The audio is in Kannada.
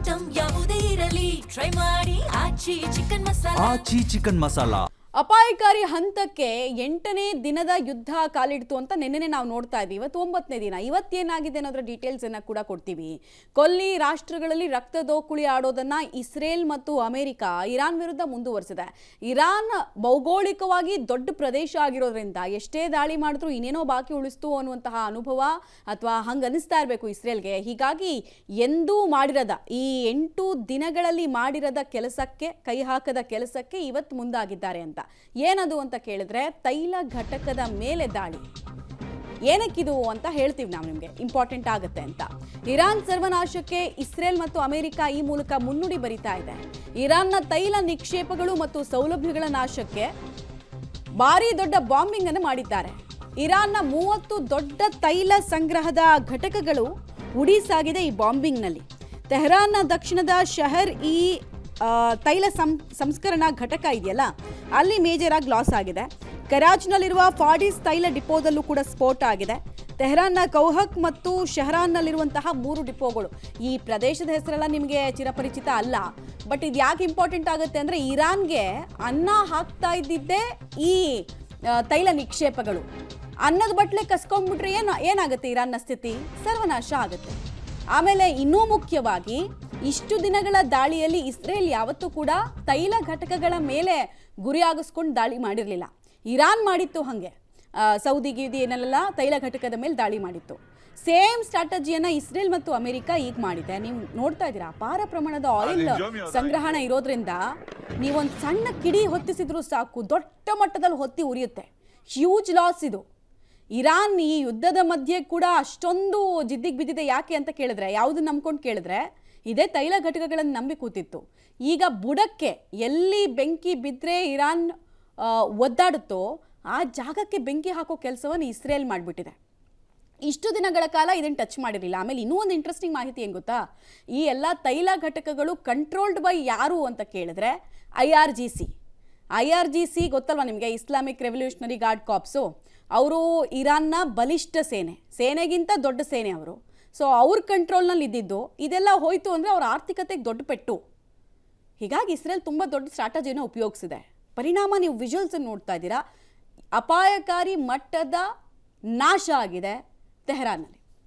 ಐಟಂ ಯಾವುದೇ ಇರಲಿ ಟ್ರೈ ಮಾಡಿ ಆಚಿ ಚಿಕನ್ ಮಸಾಲಾ. ಅಪಾಯಕಾರಿ ಹಂತಕ್ಕೆ 8ನೇ ದಿನದ ಯುದ್ಧ ಕಾಲಿಡ್ತು ಅಂತ ನಿನ್ನೆ ನಾವು ನೋಡ್ತಾ ಇದ್ದೀವಿ. ಇವತ್ತು 9ನೇ ದಿನ. ಇವತ್ತೇನಾಗಿದೆ ಅನ್ನೋದ್ರ ಡೀಟೇಲ್ಸ್ ಅನ್ನ ಕೂಡ ಕೊಡ್ತೀವಿ. ಕೊಲ್ಲಿ ರಾಷ್ಟ್ರಗಳಲ್ಲಿ ರಕ್ತದೋಕುಳಿ ಆಡೋದನ್ನ ಇಸ್ರೇಲ್ ಮತ್ತು ಅಮೆರಿಕ ಇರಾನ್ ವಿರುದ್ಧ ಮುಂದುವರಿಸಿದೆ. ಇರಾನ್ ಭೌಗೋಳಿಕವಾಗಿ ದೊಡ್ಡ ಪ್ರದೇಶ ಆಗಿರೋದ್ರಿಂದ ಎಷ್ಟೇ ದಾಳಿ ಮಾಡಿದ್ರು ಇನ್ನೇನೋ ಬಾಕಿ ಉಳಿಸ್ತು ಅನ್ನುವಂತಹ ಅನುಭವ ಅಥವಾ ಹಂಗೆ ಅನಿಸ್ತಾ ಇರಬೇಕು ಇಸ್ರೇಲ್ಗೆ. ಹೀಗಾಗಿ ಎಂದೂ ಮಾಡಿರದ ಈ 8 ದಿನಗಳಲ್ಲಿ ಮಾಡಿರದ ಕೆಲಸಕ್ಕೆ, ಕೈ ಹಾಕದ ಕೆಲಸಕ್ಕೆ ಇವತ್ತು ಮುಂದಾಗಿದ್ದಾರೆ ಅಂತ. ಏನದು ಅಂತ ಕೇಳಿದ್ರೆ ತೈಲ ಘಟಕದ ಮೇಲೆ ದಾಳಿ. ಏನಕ್ಕಿದು ಅಂತ ಹೇಳ್ತೀವಿ ನಾವು, ನಿಮಗೆ ಇಂಪಾರ್ಟೆಂಟ್ ಆಗುತ್ತೆ ಅಂತ. ಇರಾನ್ ಸರ್ವನಾಶಕ್ಕೆ ಇಸ್ರೇಲ್ ಮತ್ತು ಅಮೆರಿಕ ಈ ಮೂಲಕ ಮುನ್ನುಡಿ ಬರಿತಾ ಇದೆ. ಇರಾನ್ನ ತೈಲ ನಿಕ್ಷೇಪಗಳು ಮತ್ತು ಸೌಲಭ್ಯಗಳ ನಾಶಕ್ಕೆ ಭಾರಿ ದೊಡ್ಡ ಬಾಂಬಿಂಗ್ ಅನ್ನು ಮಾಡಿದ್ದಾರೆ. ಇರಾನ್ನ 30 ದೊಡ್ಡ ತೈಲ ಸಂಗ್ರಹದ ಘಟಕಗಳು ಉಡಿಸಾಗಿದೆ ಈ ಬಾಂಬಿಂಗ್ನಲ್ಲಿ. ತೆಹರಾನ್ನ ದಕ್ಷಿಣದ ಶಹರ್ ಈ ತೈಲ ಸಂಸ್ಕರಣಾ ಘಟಕ ಇದೆಯಲ್ಲ, ಅಲ್ಲಿ ಮೇಜರ್ ಆಗಿ ಲಾಸ್ ಆಗಿದೆ. ಕರಾಚ್ನಲ್ಲಿರುವ ಫಾರ್ಡಿಸ್ ತೈಲ ಡಿಪೋದಲ್ಲೂ ಕೂಡ ಸ್ಫೋಟ ಆಗಿದೆ. ತೆಹರಾನ್ನ ಕೌಹಕ್ ಮತ್ತು ಶಹರಾನ್ನಲ್ಲಿರುವಂತಹ 3 ಡಿಪೋಗಳು. ಈ ಪ್ರದೇಶದ ಹೆಸರೆಲ್ಲ ನಿಮಗೆ ಚಿರಪರಿಚಿತ ಅಲ್ಲ, ಬಟ್ ಇದು ಯಾಕೆ ಇಂಪಾರ್ಟೆಂಟ್ ಆಗುತ್ತೆ ಅಂದರೆ ಇರಾನ್ಗೆ ಅನ್ನ ಹಾಕ್ತಾ ಇದ್ದಿದ್ದೇ ಈ ತೈಲ ನಿಕ್ಷೇಪಗಳು. ಅನ್ನದ ಬಟ್ಲೆ ಕಸ್ಕೊಂಡ್ಬಿಟ್ರೆ ಏನಾಗುತ್ತೆ ಇರಾನ್ನ ಸ್ಥಿತಿ? ಸರ್ವನಾಶ ಆಗುತ್ತೆ. ಆಮೇಲೆ ಇನ್ನೂ ಮುಖ್ಯವಾಗಿ ಇಷ್ಟು ದಿನಗಳ ದಾಳಿಯಲ್ಲಿ ಇಸ್ರೇಲ್ ಯಾವತ್ತೂ ಕೂಡ ತೈಲ ಘಟಕಗಳ ಮೇಲೆ ಗುರಿಯಾಗಿಸ್ಕೊಂಡು ದಾಳಿ ಮಾಡಿರಲಿಲ್ಲ. ಇರಾನ್ ಮಾಡಿತ್ತು ಹಾಗೆ, ಸೌದಿ ಗೀದಿ ಏನೆಲ್ಲ ತೈಲ ಘಟಕದ ಮೇಲೆ ದಾಳಿ ಮಾಡಿತ್ತು. ಸೇಮ್ ಸ್ಟ್ರಾಟಜಿಯನ್ನು ಇಸ್ರೇಲ್ ಮತ್ತು ಅಮೆರಿಕ ಈಗ ಮಾಡಿದೆ. ನೀವು ನೋಡ್ತಾ ಇದ್ದೀರಾ, ಅಪಾರ ಪ್ರಮಾಣದ ಆಯಿಲ್ ಸಂಗ್ರಹಣೆ ಇರೋದ್ರಿಂದ ನೀವೊಂದು ಸಣ್ಣ ಕಿಡಿ ಹೊತ್ತಿಸಿದ್ರು ಸಾಕು, ದೊಡ್ಡ ಮಟ್ಟದಲ್ಲಿ ಹೊತ್ತಿ ಉರಿಯುತ್ತೆ. ಹ್ಯೂಜ್ ಲಾಸ್ ಇದು. ಇರಾನ್ ಈ ಯುದ್ಧದ ಮಧ್ಯೆ ಕೂಡ ಅಷ್ಟೊಂದು ಜಿದ್ದಿಗೆ ಬಿದ್ದಿದೆ. ಯಾಕೆ ಅಂತ ಕೇಳಿದ್ರೆ, ಯಾವುದನ್ನು ನಂಬ್ಕೊಂಡು ಕೇಳಿದ್ರೆ, ಇದೇ ತೈಲ ಘಟಕಗಳನ್ನು ನಂಬಿ ಕೂತಿತ್ತು. ಈಗ ಬುಡಕ್ಕೆ ಎಲ್ಲಿ ಬೆಂಕಿ ಬಿದ್ದರೆ ಇರಾನ್ ಒದ್ದಾಡುತ್ತೋ ಆ ಜಾಗಕ್ಕೆ ಬೆಂಕಿ ಹಾಕೋ ಕೆಲಸವನ್ನು ಇಸ್ರೇಲ್ ಮಾಡಿಬಿಟ್ಟಿದೆ. ಇಷ್ಟು ದಿನಗಳ ಕಾಲ ಇದನ್ನು ಟಚ್ ಮಾಡಿರಲಿಲ್ಲ. ಆಮೇಲೆ ಇನ್ನೂ ಒಂದು ಇಂಟ್ರೆಸ್ಟಿಂಗ್ ಮಾಹಿತಿ ಏನು ಗೊತ್ತಾ, ಈ ಎಲ್ಲ ತೈಲ ಘಟಕಗಳು ಕಂಟ್ರೋಲ್ಡ್ ಬೈ ಯಾರು ಅಂತ ಕೇಳಿದ್ರೆ IRGC ಗೊತ್ತಲ್ವ ನಿಮಗೆ, ಇಸ್ಲಾಮಿಕ್ ರೆವಲ್ಯೂಷನರಿ ಗಾರ್ಡ್ ಕಾರ್ಪ್ಸು. ಅವರು ಇರಾನ್ನ ಬಲಿಷ್ಠ ಸೇನೆಗಿಂತ ದೊಡ್ಡ ಸೇನೆ ಅವರು. ಸೊ ಅವ್ರ ಕಂಟ್ರೋಲ್ನಲ್ಲಿ ಇದ್ದಿದ್ದು ಇದೆಲ್ಲ ಹೋಯಿತು ಅಂದರೆ ಅವ್ರ ಆರ್ಥಿಕತೆಗೆ ದೊಡ್ಡ ಪೆಟ್ಟು. ಹೀಗಾಗಿ ಇಸ್ರೇಲ್ ತುಂಬ ದೊಡ್ಡ ಸ್ಟ್ರಾಟಜಿಯನ್ನು ಉಪಯೋಗಿಸಿದೆ. ಪರಿಣಾಮ ನೀವು ವಿಜುವಲ್ಸನ್ನು ನೋಡ್ತಾ ಇದ್ದೀರಾ. ಅಪಾಯಕಾರಿ ಮಟ್ಟದ ನಾಶ ಆಗಿದೆ ತೆಹರಾನ್ನಲ್ಲಿ.